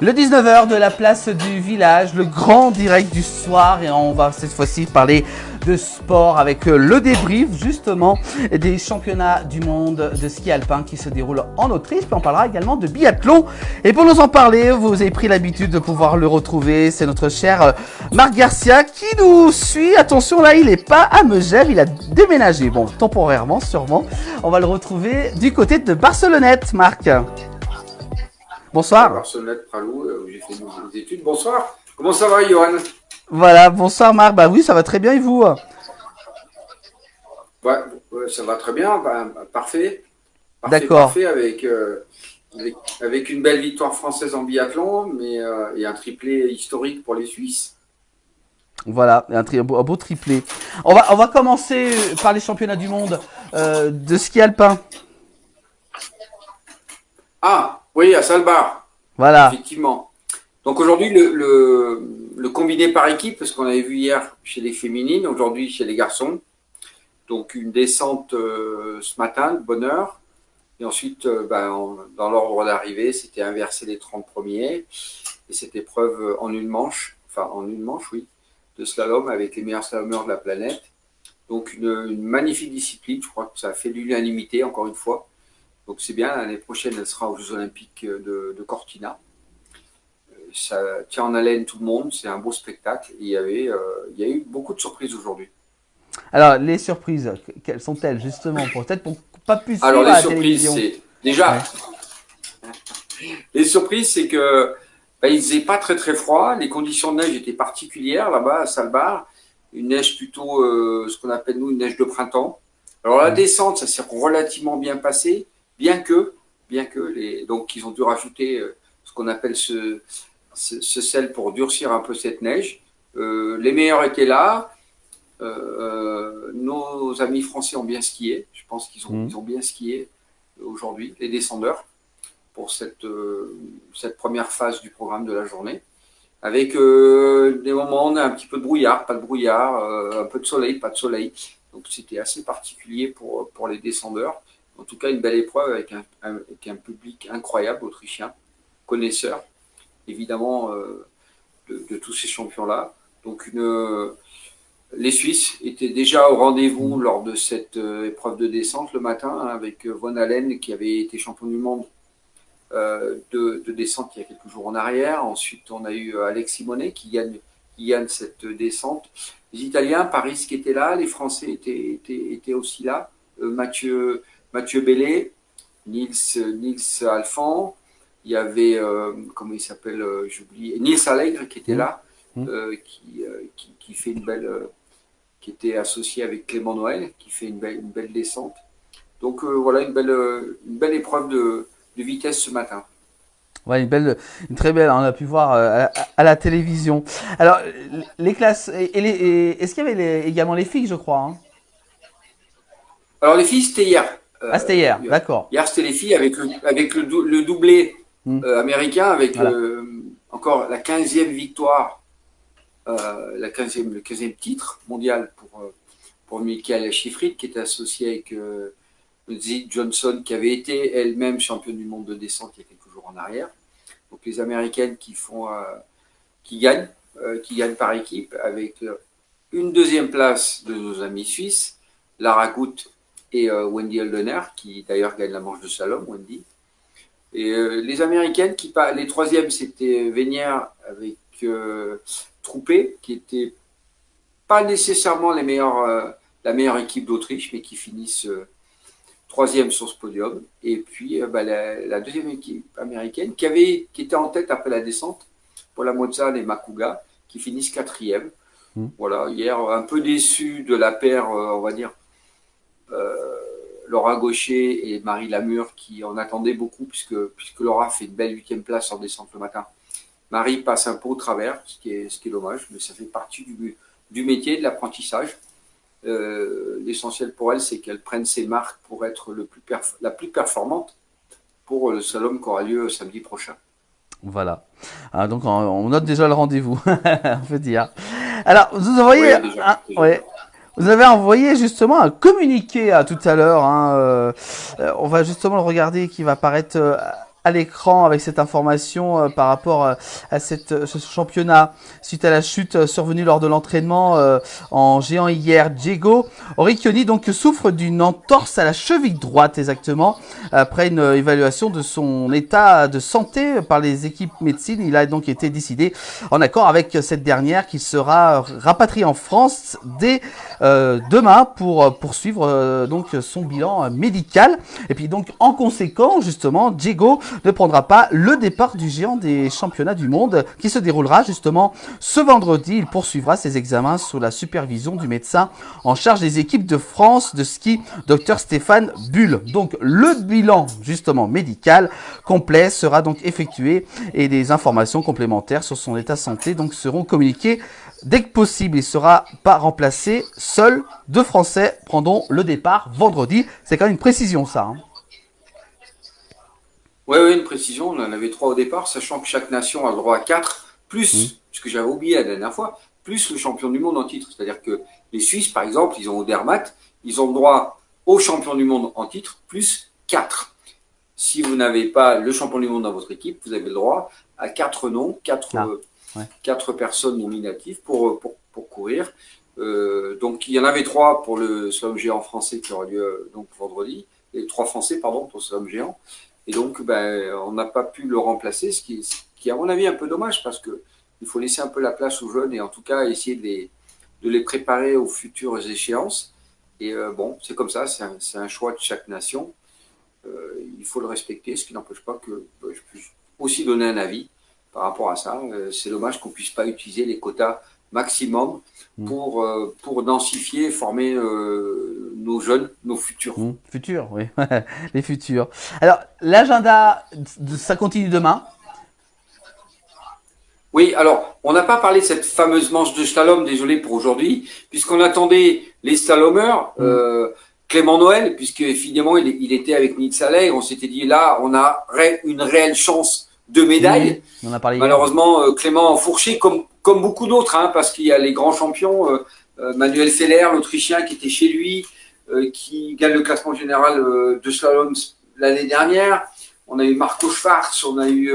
Le 19h de la place du village, le grand direct du soir, et on va cette fois-ci parler de sport avec le débrief justement des championnats du monde de ski alpin qui se déroulent en Autriche. Puis on parlera également de biathlon. Et pour nous en parler, vous avez pris l'habitude de pouvoir le retrouver. C'est notre cher Marc Garcia qui nous suit. Attention là, il n'est pas à Megève, il a déménagé. Bon, temporairement sûrement. On va le retrouver du côté de Barcelonnette, Marc. Bonsoir. Barcelonnette, Pralou, où j'ai fait mes études. Bonsoir. Comment ça va, Johan? Voilà, bonsoir Marc. Bah oui, ça va très bien et vous? Ouais, ça va très bien. Parfait. D'accord. Parfait avec une belle victoire française en biathlon, mais et un triplé historique pour les Suisses. Voilà, un beau triplé. On va commencer par les championnats du monde de ski alpin. Ah, oui, à Svalbard. Voilà. Effectivement. Donc aujourd'hui, le combiné par équipe, parce qu'on avait vu hier chez les féminines, aujourd'hui chez les garçons. Donc une descente ce matin, de bonne heure. Et ensuite, dans l'ordre d'arrivée, c'était inverser les 30 premiers. Et cette épreuve en une manche, oui, de slalom avec les meilleurs slalomeurs de la planète. Donc une magnifique discipline, je crois que ça a fait l'unanimité encore une fois. Donc c'est bien, l'année prochaine, elle sera aux Jeux Olympiques de Cortina. Ça tient en haleine tout le monde, c'est un beau spectacle. Et il y a eu beaucoup de surprises aujourd'hui. Alors, les surprises, quelles sont-elles justement? Peut-être pour pas plus suivre Alors, à la télévision. c'est déjà, les surprises, c'est que il faisait pas très très froid, les conditions de neige étaient particulières là-bas à Svalbard, une neige plutôt, ce qu'on appelle nous une neige de printemps. Alors la descente, ça s'est relativement bien passé, bien que donc ils ont dû rajouter ce qu'on appelle ce sel pour durcir un peu cette neige. Les meilleurs étaient là. Nos amis français ont bien skié. Je pense qu'ils ont bien skié aujourd'hui, les descendeurs, pour cette première phase du programme de la journée. Avec des moments où on a un petit peu de brouillard, pas de brouillard, un peu de soleil, pas de soleil. Donc c'était assez particulier pour les descendeurs. En tout cas, une belle épreuve avec un public incroyable, autrichien, connaisseur, évidemment, de tous ces champions-là. Donc les Suisses étaient déjà au rendez-vous lors de cette épreuve de descente le matin, avec Von Allen qui avait été champion du monde de descente il y a quelques jours en arrière. Ensuite, on a eu Alex Simonet qui gagne cette descente. Les Italiens, Paris qui était là, les Français étaient aussi là. Mathieu Bellet, Nils Alphand, il y avait, comment il s'appelle, j'oublie, Nils Allègre qui était là, qui fait une belle, qui était associé avec Clément Noël, qui fait une belle descente. Donc voilà, une belle épreuve de vitesse ce matin. Ouais, une très belle, on a pu voir à la télévision. Alors, les classes, est-ce qu'il y avait également les filles, je crois, hein? Alors les filles, c'était hier. C'était hier, d'accord. Hier, c'était les filles avec le doublé américain, avec encore la 15e victoire, le 15e titre mondial pour Michaela Schifrin, qui était associée avec Zig Johnson, qui avait été elle-même championne du monde de descente il y a quelques jours en arrière. Donc les Américaines qui gagnent par équipe, avec une deuxième place de nos amis suisses, Lara Gut et Wendy Holdener, qui d'ailleurs gagne la manche de slalom, Wendy. Et les Américaines, les troisièmes, c'était Vénière avec Troupé, qui était pas nécessairement la meilleure équipe d'Autriche, mais qui finissent troisième sur ce podium. Et puis la deuxième équipe américaine, qui était en tête après la descente, Paula Mozan et Makuga, qui finissent quatrième. Voilà, hier, un peu déçu de la paire, on va dire, Laura Gaucher et Marie Lamure, qui en attendaient beaucoup, puisque Laura fait une belle 8e place en descente le matin. Marie passe un peu au travers, ce qui est dommage, mais ça fait partie du métier, de l'apprentissage. L'essentiel pour elle, c'est qu'elle prenne ses marques pour être la plus performante pour le slalom qui aura lieu samedi prochain. Voilà. Donc on note déjà le rendez-vous, on peut dire. Alors, vous avez envoyé justement un communiqué tout à l'heure. On va justement le regarder qui va apparaître à l'écran avec cette information par rapport à ce championnat suite à la chute survenue lors de l'entraînement en géant hier. Diego Oricchioni donc souffre d'une entorse à la cheville droite exactement après une évaluation de son état de santé par les équipes médecine. Il a donc été décidé en accord avec cette dernière qu'il sera rapatrié en France dès demain pour poursuivre donc son bilan médical. Et puis donc en conséquence justement Diego ne prendra pas le départ du géant des championnats du monde qui se déroulera justement ce vendredi. Il poursuivra ses examens sous la supervision du médecin en charge des équipes de France de ski, Dr Stéphane Bull. Donc le bilan justement médical complet sera donc effectué et des informations complémentaires sur son état de santé donc seront communiquées dès que possible. Il sera pas remplacé. Seuls 2 Français prendront le départ vendredi. C'est quand même une précision ça. Hein. Oui, une précision. On en avait 3 au départ, sachant que chaque nation a le droit à 4, plus, ce que j'avais oublié la dernière fois, plus le champion du monde en titre. C'est-à-dire que les Suisses, par exemple, ils ont Odermatt, ils ont le droit au champion du monde en titre, plus 4. Si vous n'avez pas le champion du monde dans votre équipe, vous avez le droit à 4 noms, 4 personnes nominatives pour courir. Donc il y en avait 3 pour le slalom géant français qui aura lieu donc vendredi, et 3 Français pardon pour le slalom géant. Et donc on n'a pas pu le remplacer, ce qui est à mon avis un peu dommage parce que il faut laisser un peu la place aux jeunes et en tout cas essayer de les préparer aux futures échéances. Et bon, c'est comme ça, c'est un choix de chaque nation. Il faut le respecter, ce qui n'empêche pas que je puisse aussi donner un avis par rapport à ça. C'est dommage qu'on ne puisse pas utiliser les quotas maximum pour densifier et former nos jeunes, nos futurs. Futurs, oui, les futurs. Alors, l'agenda, ça continue demain. Oui, alors, on n'a pas parlé de cette fameuse manche de slalom, désolé pour aujourd'hui, puisqu'on attendait les slalomeurs, Clément Noël, puisque finalement il était avec Nils Allègre, on s'était dit là, on a une réelle chance de médaille. On a parlé malheureusement, Clément enfourché, comme beaucoup d'autres, hein, parce qu'il y a les grands champions, Manuel Feller, l'Autrichien, qui était chez lui, qui gagne le classement général de slalom l'année dernière. On a eu Marco Schwarz, on a eu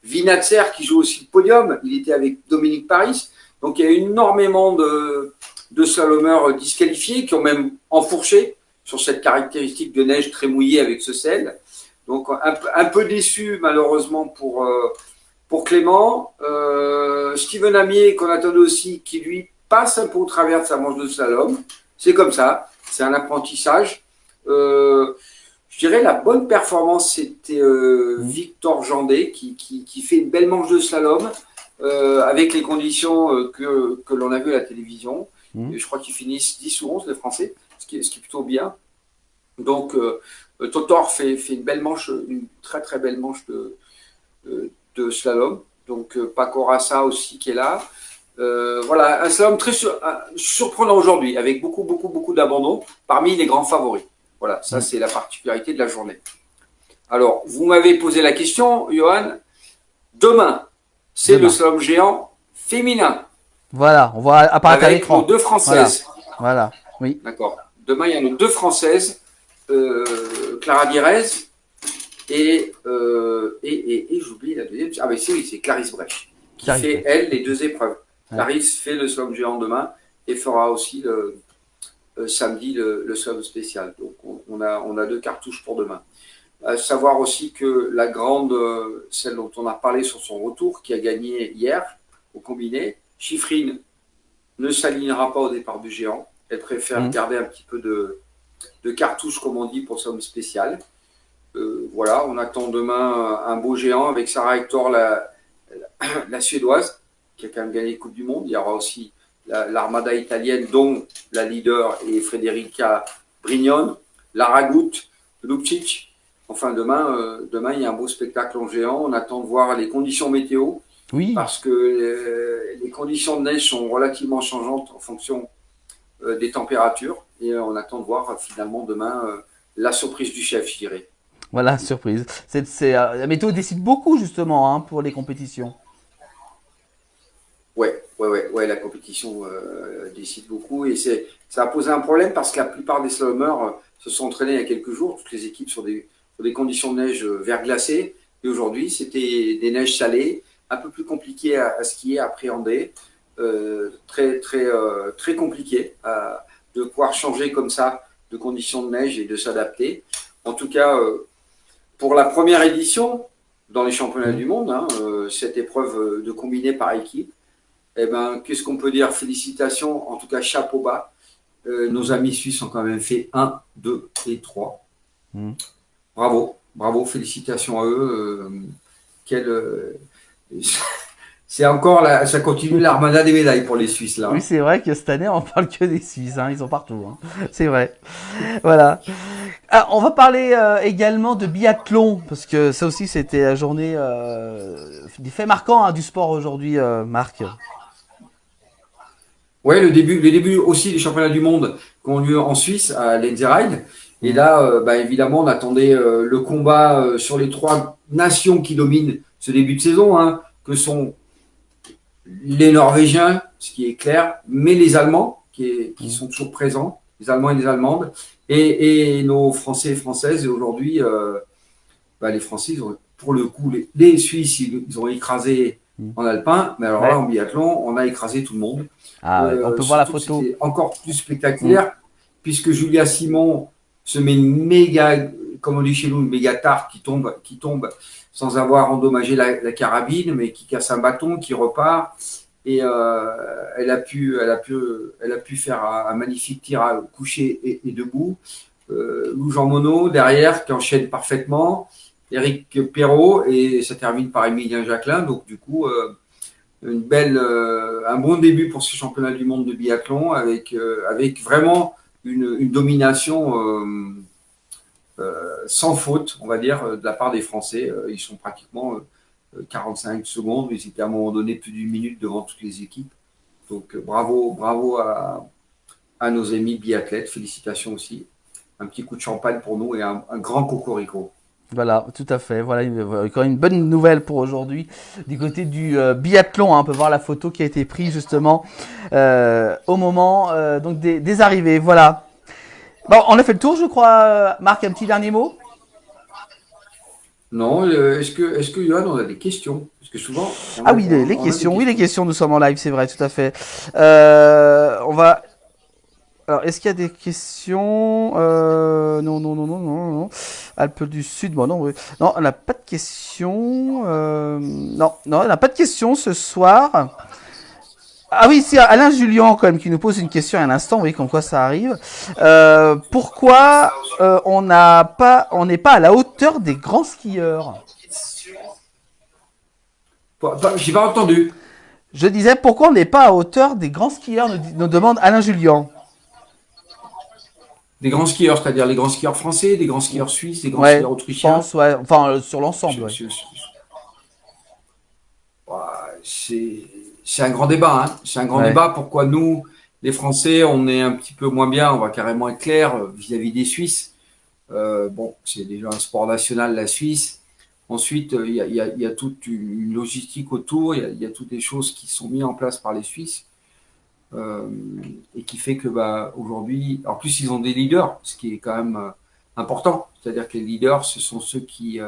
Vinatzer qui joue aussi le podium. Il était avec Dominique Paris. Donc il y a énormément de slalomeurs disqualifiés qui ont même enfourché sur cette caractéristique de neige très mouillée avec ce sel. Donc un peu déçu malheureusement pour Clément. Steven Amier qu'on attendait aussi, qui lui passe un peu au travers de sa manche de slalom. C'est comme ça, c'est un apprentissage. Je dirais la bonne performance, c'était Victor Jandet qui fait une belle manche de slalom avec les conditions que l'on a vues à la télévision. Et je crois qu'ils finissent 10 ou 11 les Français, ce qui est plutôt bien. Donc Totor fait une belle manche, une très très belle manche de slalom. Donc Paco Rassa aussi qui est là. Voilà, un slalom très surprenant aujourd'hui, avec beaucoup d'abandon parmi les grands favoris. Voilà, ça c'est la particularité de la journée. Alors, vous m'avez posé la question, Johan. Demain, c'est le slalom géant féminin. Voilà, on voit apparaître à l'écran. Avec nos 2 Françaises. Voilà. Oui. D'accord. Demain, il y a nos 2 Françaises, Clara Direz et j'oublie la deuxième. Ah ben c'est Clarisse Brech qui fait, elle, les 2 épreuves. Ouais. Clarisse fait le slalom géant demain et fera aussi samedi le slalom spécial. Donc on a 2 cartouches pour demain. Savoir aussi que la grande, celle dont on a parlé sur son retour, qui a gagné hier au combiné, Chiffrine ne s'alignera pas au départ du géant. Elle préfère garder un petit peu de cartouche, comme on dit, pour le slalom spécial. Voilà, on attend demain un beau géant avec Sarah Hector, la Suédoise, qui a quand même gagné la Coupe du Monde. Il y aura aussi l'armada italienne, dont la leader est Federica Brignone, Lara Gut, Lupcic. Enfin, demain, il y a un beau spectacle en géant. On attend de voir les conditions météo. Oui. Parce que les conditions de neige sont relativement changeantes en fonction des températures. Et on attend de voir finalement demain la surprise du chef, je dirais. Voilà, surprise. La météo décide beaucoup justement hein, pour les compétitions. Ouais, la compétition décide beaucoup. Et ça a posé un problème parce que la plupart des slalomeurs se sont entraînés il y a quelques jours, toutes les équipes sur des conditions de neige verglacées. Et aujourd'hui, c'était des neiges salées, un peu plus compliquées à skier, à appréhender, très compliqué de pouvoir changer comme ça de conditions de neige et de s'adapter. En tout cas, pour la première édition dans les championnats du monde, cette épreuve de combiné par équipe, eh ben, qu'est-ce qu'on peut dire? Félicitations, en tout cas chapeau bas. Nos amis suisses ont quand même fait 1, 2 et 3. Bravo, bravo, félicitations à eux. C'est encore ça continue l'armada des médailles pour les Suisses là. Oui, c'est vrai que cette année on parle que des Suisses, ils sont partout. C'est vrai. Voilà. Ah, on va parler également de biathlon parce que ça aussi c'était la journée des faits marquants du sport aujourd'hui, Marc. Ouais, les débuts aussi des championnats du monde qui ont lieu en Suisse à Lenzerheide. Et là, évidemment, on attendait le combat sur les 3 nations qui dominent ce début de saison, que sont les Norvégiens, ce qui est clair, mais les Allemands qui sont toujours présents, les Allemands et les Allemandes, et nos Français et Françaises. Et aujourd'hui, les Français, pour le coup, les Suisses, ils ont écrasé en alpin, mais alors là, en biathlon, on a écrasé tout le monde. On peut voir la photo. C'est encore plus spectaculaire, puisque Julia Simon se met une méga, comme on dit chez nous, une méga tarte qui tombe sans avoir endommagé la carabine, mais qui casse un bâton, qui repart. Et elle a pu faire un magnifique tir à coucher et debout. Lou Jean Monod derrière qui enchaîne parfaitement. Éric Perrault et ça termine par Émilien Jacquelin. Donc du coup, un bon début pour ce championnat du monde de biathlon avec vraiment une domination sans faute, on va dire, de la part des Français. Ils sont pratiquement 45 secondes, mais c'était à un moment donné plus d'une minute devant toutes les équipes. Donc bravo à nos amis biathlètes, félicitations aussi. Un petit coup de champagne pour nous et un grand cocorico. Voilà, tout à fait. Voilà, encore une bonne nouvelle pour aujourd'hui. Du côté du biathlon, on peut voir la photo qui a été prise justement au moment donc des arrivées. Voilà. Bon, on a fait le tour, je crois. Marc, un petit dernier mot? Non, est-ce que Johan, on a des questions? Parce que souvent. Les questions. Oui, les questions, nous sommes en live, c'est vrai, tout à fait. On va. Alors, est-ce qu'il y a des questions? Non. Alpes du Sud, bon, non, oui. Non, on n'a pas de questions. Non, on n'a pas de questions ce soir. Ah oui, c'est Alain Julien quand même qui nous pose une question à l'instant, oui, comme quoi ça arrive. Pourquoi on n'est pas à la hauteur des grands skieurs? J'ai pas entendu. Je disais pourquoi on n'est pas à hauteur des grands skieurs, nous demande Alain Julien. Des grands skieurs, c'est-à-dire les grands skieurs français, des grands skieurs suisses, des grands skieurs autrichiens. Je pense, enfin sur l'ensemble. C'est un grand débat. C'est un grand débat. Pourquoi nous, les Français, on est un petit peu moins bien, on va carrément être clair vis-à-vis des Suisses. C'est déjà un sport national, la Suisse. Ensuite, il y a toute une logistique autour, il y a toutes les choses qui sont mises en place par les Suisses. Et qui fait que aujourd'hui, en plus ils ont des leaders, ce qui est quand même important. C'est-à-dire que les leaders, ce sont ceux qui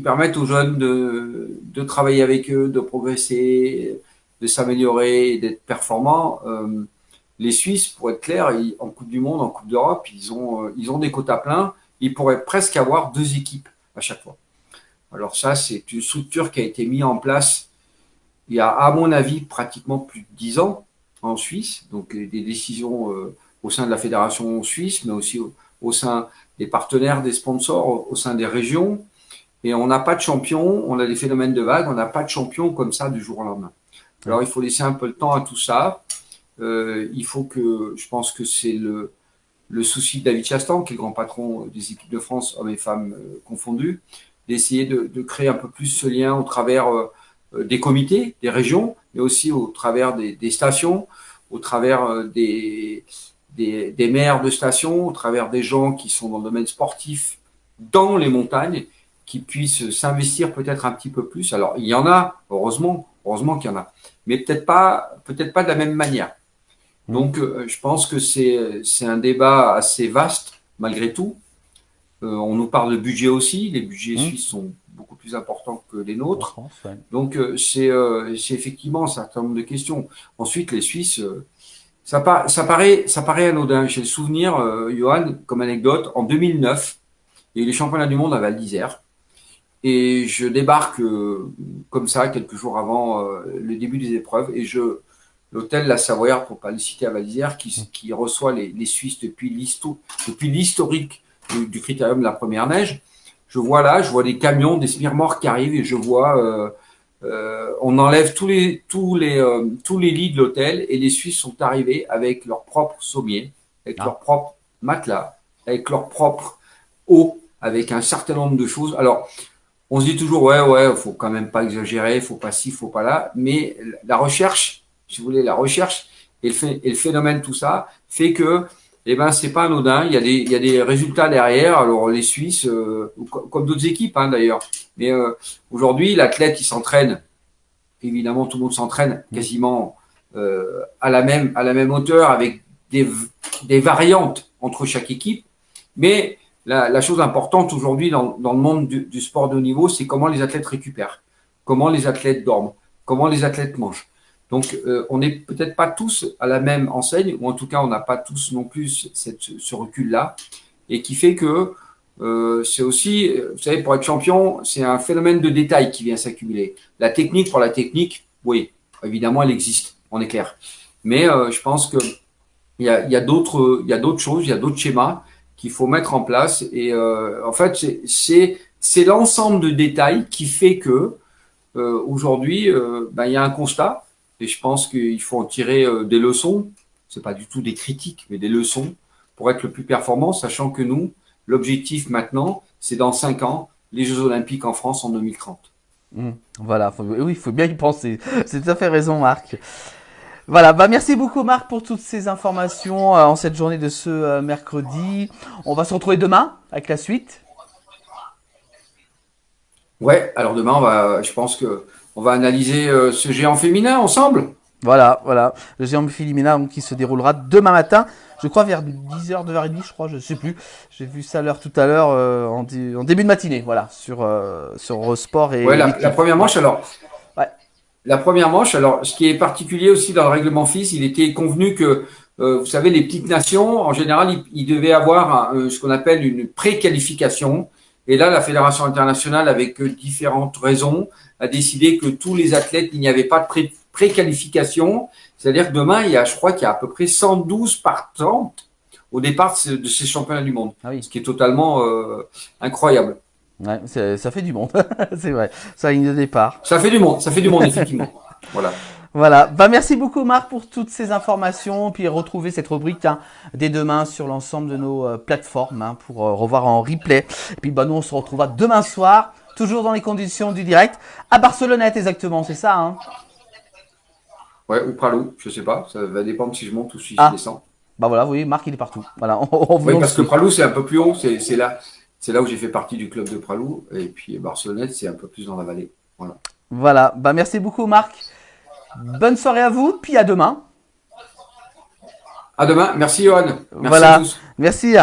permettent aux jeunes de travailler avec eux, de progresser, de s'améliorer, d'être performants. Les Suisses, pour être clair, en Coupe du Monde, en Coupe d'Europe, ils ont des quotas pleins. Ils pourraient presque avoir 2 équipes à chaque fois. Alors ça, c'est une structure qui a été mise en place il y a, à mon avis, pratiquement plus de 10 ans en Suisse. Donc, des décisions au sein de la fédération suisse, mais aussi au sein des partenaires, des sponsors, au sein des régions. Et on n'a pas de champion, on a des phénomènes de vagues, on n'a pas de champion comme ça du jour au lendemain. Alors, il faut laisser un peu le temps à tout ça. Il faut je pense que c'est le souci de David Chastan, qui est le grand patron des équipes de France, hommes et femmes confondus, d'essayer de créer un peu plus ce lien au travers des comités, des régions, mais aussi au travers des stations, au travers des maires de stations, au travers des gens qui sont dans le domaine sportif, dans les montagnes, qui puissent s'investir peut-être un petit peu plus. Alors, il y en a, heureusement qu'il y en a, mais peut-être pas de la même manière. Donc, je pense que c'est un débat assez vaste, malgré tout, On nous parle de budget aussi. Les budgets suisses sont beaucoup plus importants que les nôtres. France, ouais. Donc, c'est effectivement un certain nombre de questions. Ensuite, les Suisses, ça paraît anodin. J'ai le souvenir, Johan, comme anecdote, en 2009, il y a eu les championnats du monde à Val d'Isère. Et je débarque comme ça, quelques jours avant le début des épreuves. Et l'hôtel La Savoyard, pour pas le citer à Val d'Isère, qui reçoit les Suisses depuis l'historique du critérium de la première neige. Je vois des camions, des smirmors qui arrivent et je vois, on enlève tous les lits de l'hôtel et les Suisses sont arrivés avec leur propre sommier, avec leur propre matelas, avec leur propre eau, avec un certain nombre de choses. Alors, on se dit toujours, ouais, faut quand même pas exagérer, faut pas ci, faut pas là, mais la recherche, si vous voulez, la recherche et le phénomène, tout ça, fait que, eh ben, c'est pas anodin. Il y a des résultats derrière. Alors, les Suisses, comme d'autres équipes, hein, d'ailleurs. Mais, aujourd'hui, l'athlète, il s'entraîne. Évidemment, tout le monde s'entraîne quasiment, à la même hauteur avec des variantes entre chaque équipe. Mais, la chose importante aujourd'hui dans le monde du sport de haut niveau, c'est comment les athlètes récupèrent, comment les athlètes dorment, comment les athlètes mangent. Donc, on n'est peut-être pas tous à la même enseigne, ou en tout cas, on n'a pas tous non plus ce recul-là, et qui fait que c'est aussi, vous savez, pour être champion, c'est un phénomène de détail qui vient s'accumuler. La technique, pour la technique, oui, évidemment, elle existe, on est clair. Mais je pense que il y a d'autres choses, il y a d'autres schémas qu'il faut mettre en place. Et en fait, c'est l'ensemble de détails qui fait que aujourd'hui, il y a un constat. Et je pense qu'il faut en tirer des leçons. C'est pas du tout des critiques, mais des leçons pour être le plus performant, sachant que nous, l'objectif maintenant, c'est dans 5 ans, les Jeux Olympiques en France en 2030. Voilà, oui, il faut bien y penser. C'est tout à fait raison, Marc. Voilà, merci beaucoup Marc pour toutes ces informations en cette journée de ce mercredi. On va se retrouver demain avec la suite. Ouais, alors demain, je pense que on va analyser ce géant féminin ensemble. Voilà, le géant féminin qui se déroulera demain matin, je crois vers 10h, 9h30, je crois, je sais plus. J'ai vu ça l'heure tout à l'heure en début de matinée, voilà, sur Eurosport et ouais, la première manche, alors. Ouais. La première manche, alors, ce qui est particulier aussi dans le règlement FIS, il était convenu que, vous savez, les petites nations, en général, ils devaient avoir ce qu'on appelle une pré-qualification. Et là, la Fédération internationale, avec différentes raisons, a décidé que tous les athlètes, il n'y avait pas de pré-qualification. C'est-à-dire que demain, je crois qu'il y a à peu près 112 partantes au départ de ces championnats du monde. Ah oui. Ce qui est totalement incroyable. Ouais, ça fait du monde, c'est vrai. Ça ligne de départ. Ça fait du monde, effectivement. Voilà. Voilà. Merci beaucoup Marc pour toutes ces informations. Puis retrouvez cette rubrique dès demain sur l'ensemble de nos plateformes pour revoir en replay. Et puis nous on se retrouvera demain soir, toujours dans les conditions du direct, à Barcelonnette exactement, c'est ça hein? Ouais, ou Pralou, je sais pas. Ça va dépendre si je monte ou si je descends. Voilà, oui, Marc il est partout. Voilà. Oui, parce que Pralou c'est un peu plus haut, c'est là où j'ai fait partie du club de Pralou. Et puis Barcelonnette, c'est un peu plus dans la vallée. Voilà. Merci beaucoup Marc. Bonne soirée à vous, puis à demain. À demain. Merci Johan. Merci voilà. à tous. Merci.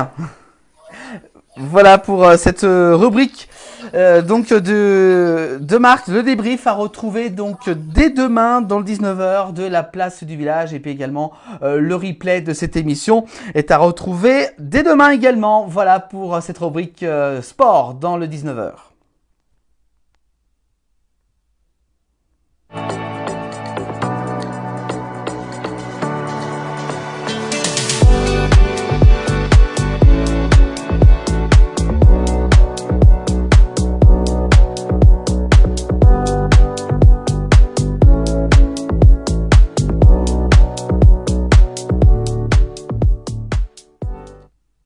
Voilà pour cette rubrique donc de Marc, le débrief à retrouver donc dès demain dans le 19h de la place du village et puis également le replay de cette émission est à retrouver dès demain également. Voilà pour cette rubrique sport dans le 19h.